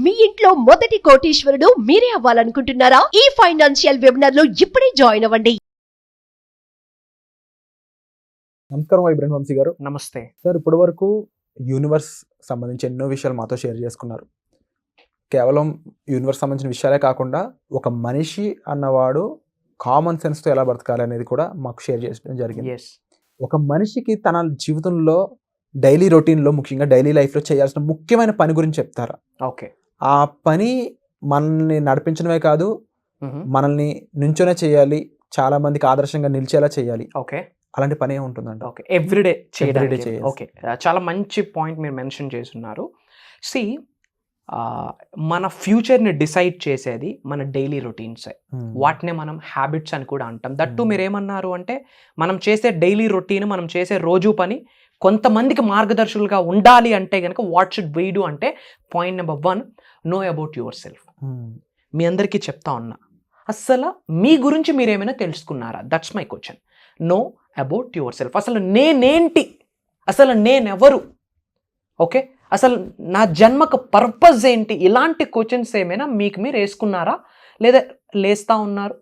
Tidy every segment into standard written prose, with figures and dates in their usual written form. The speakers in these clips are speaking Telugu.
మీ ఇంట్లో మొదటి కోటీశ్వరుడు మీరే అవ్వాలనుకుంటున్నారా? ఈ ఫైనాన్షియల్ వెబినార్ లో ఇప్పుడే జాయిన్ అవ్వండి. నమస్కారం వైబ్రెంట్ వంశీ గారు. నమస్తే సార్, ఇప్పటి వరకు యూనివర్స్ సంబంధించి ఎన్నో విషయాలు మాతో షేర్ చేసుకున్నారు. కేవలం యూనివర్స్ సంబంధించిన విషయాలే కాకుండా ఒక మనిషి అన్నవాడు కామన్ సెన్స్తో ఎలా బ్రతకాలి అనేది కూడా మాకు షేర్ చేయడం జరిగింది. ఎస్ ఒక మనిషికి తన జీవితంలో డైలీ రొటీన్లో, ముఖ్యంగా డైలీ లైఫ్లో చేయాల్సిన ముఖ్యమైన పని గురించి చెప్తారా? ఓకే. ఆ పని మనల్ని నడిపించడమే కాదు, మనల్ని నుంచోనే చేయాలి, చాలా మందికి ఆదర్శంగా నిలిచేలా చేయాలి. ఓకే. అలాంటి పని ఉంటుందంట. ఓకే, ఎవ్రీడే Everyday చేయాలి. చేయాలి. ఓకే, చాలా మంచి పాయింట్ మీరు మెన్షన్ చేస్తున్నారు. సి, మన ఫ్యూచర్ని డిసైడ్ చేసేది మన డైలీ రొటీన్సే. వాటినే మనం హ్యాబిట్స్ అని కూడా అంటాం. దట్టు మీరు ఏమన్నారు అంటే, మనం చేసే డైలీ రొటీన్, మనం చేసే రోజు పని కొంతమందికి మార్గదర్శకులుగా ఉండాలి అంటే కనుక వాట్ షుడ్ వీ డూ అంటే, point number 1, know about yourself. మీ అందరికీ చెప్తా ఉన్నా, అస్సలు మీ గురించి మీరు ఏమైనా తెలుసుకున్నారా? That's my question. Know about yourself. అసలు నేనేంటి, అసలు నేనెవరు, ఓకే, అసలు నా జన్మకు పర్పస్ ఏంటి, ఇలాంటి క్వశ్చన్స్ ఏమైనా మీకు మీరు వేసుకున్నారా? లేదా లేస్తూ ఉన్నారు,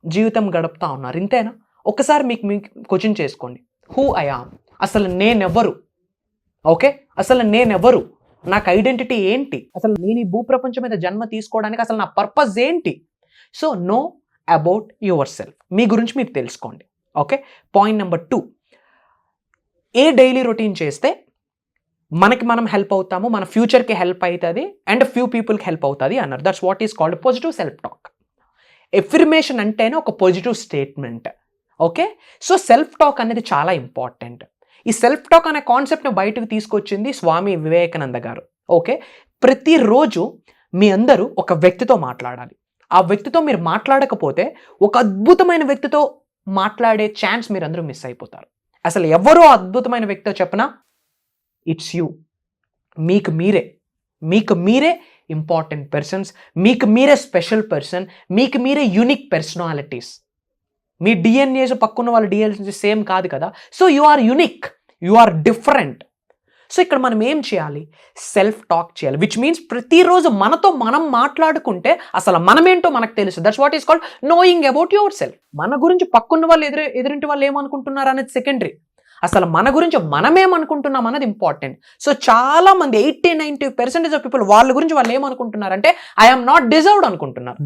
జీవితం గడుపుతా ఉన్నారు, ఇంతేనా? ఒకసారి మీకు క్వశ్చన్ చేసుకోండి, హూ ఐ యామ్, అసలు నేనెవరు? ఓకే, అసలు నేనెవరు, నాకు ఐడెంటిటీ ఏంటి, అసలు నేను ఈ భూప్రపంచం మీద జన్మ తీసుకోవడానికి అసలు నా పర్పస్ ఏంటి? So know about yourself. మీ గురించి మీరు తెలుసుకోండి. Okay. Point number 2, a daily routine చేస్తే మనకి మనం హెల్ప్ అవుతాము, మన ఫ్యూచర్కి హెల్ప్ అవుతుంది అండ్ ఫ్యూ పీపుల్కి హెల్ప్ అవుతుంది అన్నారు. That's what is called positive self talk. Affirmation అంటేనే ఒక positive statement. Okay. So self talk అనేది చాలా ఇంపార్టెంట్. ఈ సెల్ఫ్ టాక్ అనే కాన్సెప్ట్ని బయటకు తీసుకొచ్చింది స్వామి వివేకానంద గారు. ఓకే. ప్రతిరోజు మీ అందరూ ఒక వ్యక్తితో మాట్లాడాలి. ఆ వ్యక్తితో మీరు మాట్లాడకపోతే ఒక అద్భుతమైన వ్యక్తితో మాట్లాడే ఛాన్స్ మీరు అందరూ మిస్ అయిపోతారు. అసలు ఎవరో అద్భుతమైన వ్యక్తితో చెప్పనా, ఇట్స్ యూ. మీకు మీరే ఇంపార్టెంట్ పర్సన్స్, మీకు మీరే స్పెషల్ పర్సన్, మీకు మీరే యూనిక్ పర్సనాలిటీస్. మీ డిఎన్ఏస్ పక్కన వాళ్ళ డిఎన్ఏ సేమ్ కాదు కదా. So you are unique, you are different. So ఇక్కడ మనం ఏం చేయాలి, సెల్ఫ్ టాక్ చేయాలి. విచ్ మీన్స్ ప్రతిరోజు మనతో మనం మాట్లాడుకుంటే అసలు మనమేంటో మనకు తెలుసు. That's what is called knowing about yourself. మన గురించి పక్కన్న వాళ్ళు ఎదురింటి వాళ్ళు ఏమనుకుంటున్నారు అనేది సెకండరీ. అసలు మన గురించి మనమేమనుకుంటున్నాం అన్నది ఇంపార్టెంట్. సో చాలా మంది 80-90% ఆఫ్ పీపుల్ వాళ్ళ గురించి వాళ్ళు ఏమనుకుంటున్నారంటే, ఐఎమ్ నాట్ డిజర్వ్డ్ అనుకుంటున్నారు.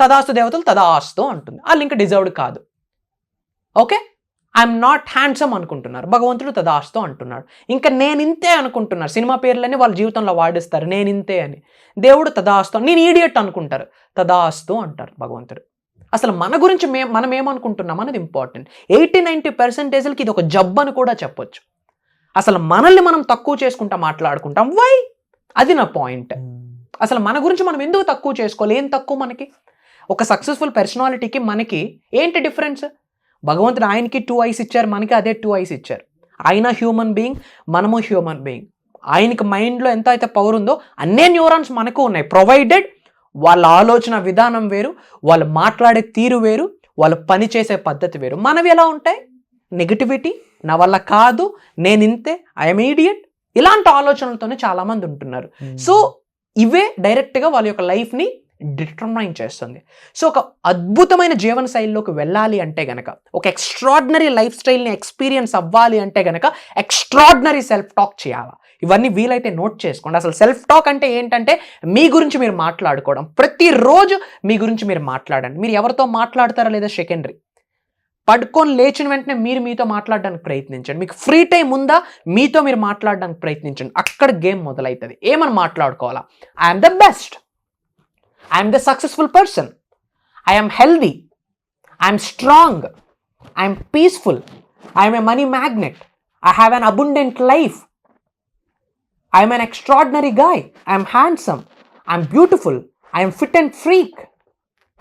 తదాస్తు దేవతలు తదాస్తు అంటుంది, వాళ్ళు ఇంకా డిజర్వ్డ్ కాదు. ఓకే. ఐఎమ్ నాట్ హ్యాండ్సమ్ అనుకుంటున్నారు, భగవంతుడు తదాస్తు అంటున్నాడు. ఇంకా నేనింతే అనుకుంటున్నారు, సినిమా పేర్లని వాళ్ళ జీవితంలో వాడిస్తారు నేనింతే అని. దేవుడు తదాస్తు, నేను ఈడియట్ అనుకుంటారు, తదాస్తు అంటారు భగవంతుడు. అసలు మన గురించి మనం ఏమనుకుంటున్నాం అనేది ఇంపార్టెంట్. 80-90%కి ఇది ఒక జబ్బు అని కూడా చెప్పొచ్చు. అసలు మనల్ని మనం తక్కువ చేసుకుంటా మాట్లాడుకుంటాం. వై? అది నా పాయింట్. అసలు మన గురించి మనం ఎందుకు తక్కువ చేసుకోవాలి? ఏం తక్కువ మనకి? ఒక సక్సెస్ఫుల్ పర్సనాలిటీకి మనకి ఏంటి డిఫరెన్స్? భగవంతుడు ఆయనకి 2 ఐస్ ఇచ్చారు, మనకి అదే 2 ఐస్ ఇచ్చారు. ఆయన హ్యూమన్ బీయింగ్, మనము హ్యూమన్ బీయింగ్. ఆయనకి మైండ్లో ఎంత అయితే పవర్ ఉందో అన్నే న్యూరాన్స్ మనకు ఉన్నాయి, ప్రొవైడెడ్ వాళ్ళ ఆలోచన విధానం వేరు, వాళ్ళు మాట్లాడే తీరు వేరు, వాళ్ళు పని చేసే పద్ధతి వేరు. మనవి ఎలా ఉంటాయి? నెగిటివిటీ, నా వల్ల కాదు, నేను ఇంతే, ఐఎమ్ ఈడియట్, ఇలాంటి ఆలోచనలతోనే చాలామంది ఉంటున్నారు. సో ఇవే డైరెక్ట్గా వాళ్ళ యొక్క లైఫ్ని డిటర్మైన్ చేస్తుంది. సో ఒక అద్భుతమైన జీవన శైలిలోకి వెళ్ళాలి అంటే గనక, ఒక ఎక్స్ట్రాడినరీ లైఫ్ స్టైల్ని ఎక్స్పీరియన్స్ అవ్వాలి అంటే గనక ఎక్స్ట్రాడినరీ సెల్ఫ్ టాక్ చేయాలి. ఇవన్నీ వీలైతే నోట్ చేసుకోండి. అసలు సెల్ఫ్ టాక్ అంటే ఏంటంటే, మీ గురించి మీరు మాట్లాడుకోవడం. ప్రతిరోజు మీ గురించి మీరు మాట్లాడండి. మీరు ఎవరితో మాట్లాడతారా లేదా సెకండరీ. పడుకొని లేచిన వెంటనే మీరు మీతో మాట్లాడడానికి ప్రయత్నించండి. మీకు ఫ్రీ టైం ఉందా, మీతో మీరు మాట్లాడడానికి ప్రయత్నించండి. అక్కడ గేమ్ మొదలవుతుంది. ఏమని మాట్లాడుకోవాలా? I'm the best, I'm the successful person, I'm healthy, I'm strong, I'm peaceful, I'm a money magnet, I have an abundant life, I'm an extraordinary guy, I'm handsome, I'm beautiful, I'm fit and freak,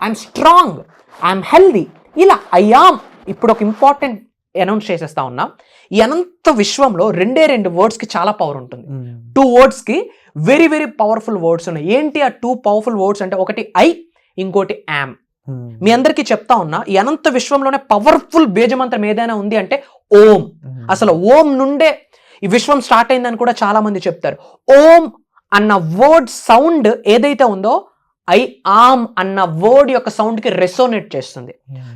I'm strong, I'm healthy. ఇలా అయ్యాం. ఇప్పుడు ఒక ఇంపార్టెంట్ అనౌన్స్ చేసేస్తా ఉన్నా. ఈ అనంత విశ్వంలో 2 వర్డ్స్కి చాలా పవర్ ఉంటుంది. 2 వర్డ్స్కి వెరీ వెరీ పవర్ఫుల్ వర్డ్స్ ఉన్నాయి. ఏంటి ఆ 2 పవర్ఫుల్ వర్డ్స్ అంటే, ఒకటి ఐ, ఇంకోటి యామ్. మీ అందరికీ చెప్తా ఉన్నా, ఈ అనంత విశ్వంలోనే పవర్ఫుల్ బీజమంత్రం ఏదైనా ఉంది అంటే ఓం. అసలు ఓం నుండే ఈ విశ్వం స్టార్ట్ అయిందని కూడా చాలా మంది చెప్తారు. ఓం అన్న వర్డ్ సౌండ్ ఏదైతే ఉందో ఐ ఆమ్ అన్న వర్డ్ యొక్క సౌండ్కి రెసోనేట్ చేస్తుంది.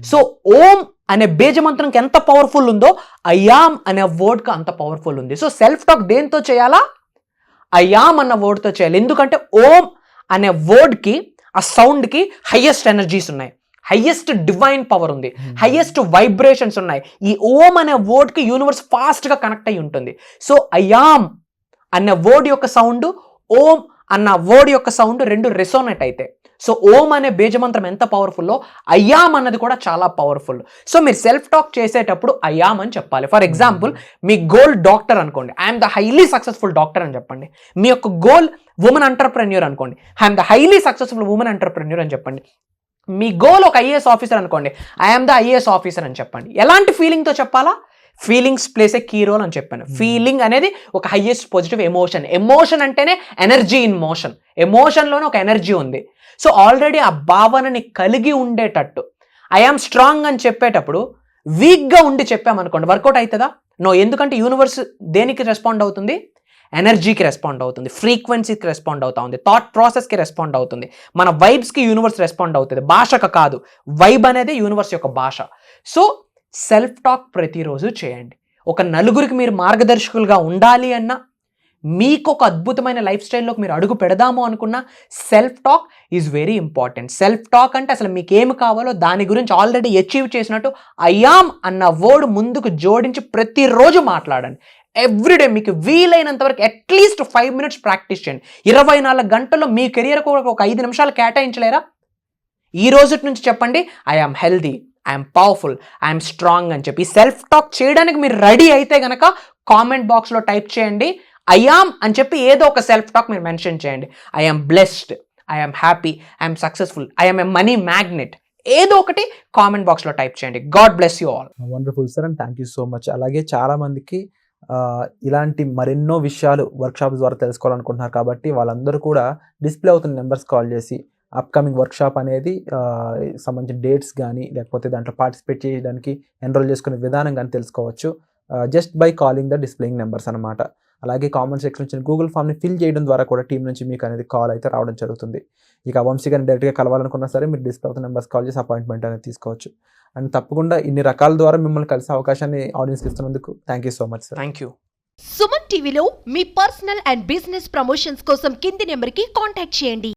సో ఓం అనే బీజమంత్రంకి ఎంత పవర్ఫుల్ ఉందో అయామ్ అనే వర్డ్కి అంత పవర్ఫుల్ ఉంది. సో సెల్ఫ్ టాక్ దేంతో చేయాలా? అయామ్ అన్న వర్డ్తో చేయాలి. ఎందుకంటే ఓం అనే వర్డ్కి ఆ సౌండ్కి హయ్యెస్ట్ ఎనర్జీస్ ఉన్నాయి, హయ్యెస్ట్ డివైన్ పవర్ ఉంది, హయ్యెస్ట్ వైబ్రేషన్స్ ఉన్నాయి. ఈ ఓం అనే వర్డ్కి యూనివర్స్ ఫాస్ట్గా కనెక్ట్ అయి ఉంటుంది. సో అయామ్ అనే వర్డ్ యొక్క సౌండ్, ఓం అన్న వర్డ్ యొక్క సౌండ్ రెండు రెసోనేట్ అయితే, సో ఓం అనే బీజమంత్రం ఎంత పవర్ఫుల్లో అయామ్ అన్నది కూడా చాలా పవర్ఫుల్. సో మీరు సెల్ఫ్ టాక్ చేసేటప్పుడు అయామ్ అని చెప్పాలి. ఫర్ ఎగ్జాంపుల్ మీ గోల్ డాక్టర్ అనుకోండి, I'm the highly successful doctor అని చెప్పండి. మీ యొక్క గోల్ ఉమెన్ ఎంటర్ప్రెన్యూర్ అనుకోండి, I'm the highly successful women entrepreneur అని చెప్పండి. మీ గోల్ ఒక ఐఏఎస్ ఆఫీసర్ అనుకోండి, ఐఎమ్ ద ఐఏఎస్ ఆఫీసర్ అని చెప్పండి. ఎలాంటి ఫీలింగ్తో చెప్పాలా? Feelings plays a key role అని చెప్పాను. ఫీలింగ్ అనేది ఒక హైయెస్ట్ పాజిటివ్ ఎమోషన్. ఎమోషన్ అంటేనే ఎనర్జీ ఇన్ మోషన్. ఎమోషన్లోనే ఒక ఎనర్జీ ఉంది. సో ఆల్రెడీ ఆ భావనని కలిగి ఉండేటట్టు ఐఆమ్ స్ట్రాంగ్ అని చెప్పేటప్పుడు వీక్గా ఉండి చెప్పామనుకోండి, వర్కౌట్ అవుతుందా? నో. ఎందుకంటే యూనివర్స్ దేనికి రెస్పాండ్ అవుతుంది? ఎనర్జీకి రెస్పాండ్ అవుతుంది, ఫ్రీక్వెన్సీకి రెస్పాండ్ అవుతా ఉంది, థాట్ ప్రాసెస్కి రెస్పాండ్ అవుతుంది, మన వైబ్స్కి యూనివర్స్ రెస్పాండ్ అవుతుంది. భాషకు కాదు, వైబ్ అనేది యూనివర్స్ యొక్క భాష. సో సెల్ఫ్ టాక్ ప్రతిరోజు చేయండి. ఒక నలుగురికి మీరు మార్గదర్శకులుగా ఉండాలి అన్నా, మీకు ఒక అద్భుతమైన లైఫ్ స్టైల్లోకి మీరు అడుగు పెడదాము అనుకున్నా, self talk is very important. Self talk అంటే అసలు మీకు ఏమి కావాలో దాని గురించి ఆల్రెడీ అచీవ్ చేసినట్టు అయామ్ అన్న వర్డ్ ముందుకు జోడించి ప్రతిరోజు మాట్లాడండి. ఎవ్రీడే మీకు వీలైనంత వరకు అట్లీస్ట్ 5 minutes ప్రాక్టీస్ చేయండి. 24 గంటల్లో మీ కెరియర్ కూడా ఒక 5 నిమిషాలు కేటాయించలేరా? ఈ రోజు నుంచి చెప్పండి, I am healthy, I'm powerful, I'm strong అని చెప్పి సెల్ఫ్ టాక్ చేయడానికి మీరు రెడీ అయితే గనక కామెంట్ బాక్స్లో టైప్ చేయండి ఐఆమ్ అని చెప్పి ఏదో ఒక సెల్ఫ్ టాక్ మీరు మెన్షన్ చేయండి. I'm blessed, I'm happy, I'm successful, I'm a money magnet, ఏదో ఒకటి కామెంట్ బాక్స్లో టైప్ చేయండి. God bless you all. Wonderful sir, and thank you so much. అలాగే చాలా మందికి ఇలాంటి మరెన్నో విషయాలు వర్క్షాప్ ద్వారా తెలుసుకోవాలనుకుంటున్నారు కాబట్టి వాళ్ళందరూ కూడా డిస్ప్లే అవుతున్న నెంబర్స్ కాల్ చేసి అప్కమింగ్ వర్క్షాప్ అనేది సంబంధించిన డేట్స్ కానీ లేకపోతే దాంట్లో పార్టిసిపేట్ చేయడానికి ఎన్రోల్ చేసుకునే విధానం కానీ తెలుసుకోవచ్చు just by calling the displaying numbers అనమాట. అలాగే కామెంట్ సెక్షన్ నుంచి గూగుల్ ఫామ్ని ఫిల్ చేయడం ద్వారా కూడా టీం నుంచి మీకు అనేది కాల్ అయితే రావడం జరుగుతుంది. ఇక వంశీ గారిని డైరెక్ట్గా కలవాలనుకున్నా సరే మీరు డిస్ప్లే అవుతున్న నెంబర్స్ కాల్ చేసి అపాయింట్మెంట్ అనేది తీసుకోవచ్చు. అండ్ తప్పకుండా ఇన్ని రకాల ద్వారా మిమ్మల్ని కలిసే అవకాశాన్ని ఆడియన్స్కి ఇస్తున్నందుకు thank you so much sir. Thank you. Suman టీవీలో మీ పర్సనల్ అండ్ బిజినెస్ ప్రమోషన్స్ కోసం కింది నెంబర్కి కాంటాక్ట్ చేయండి.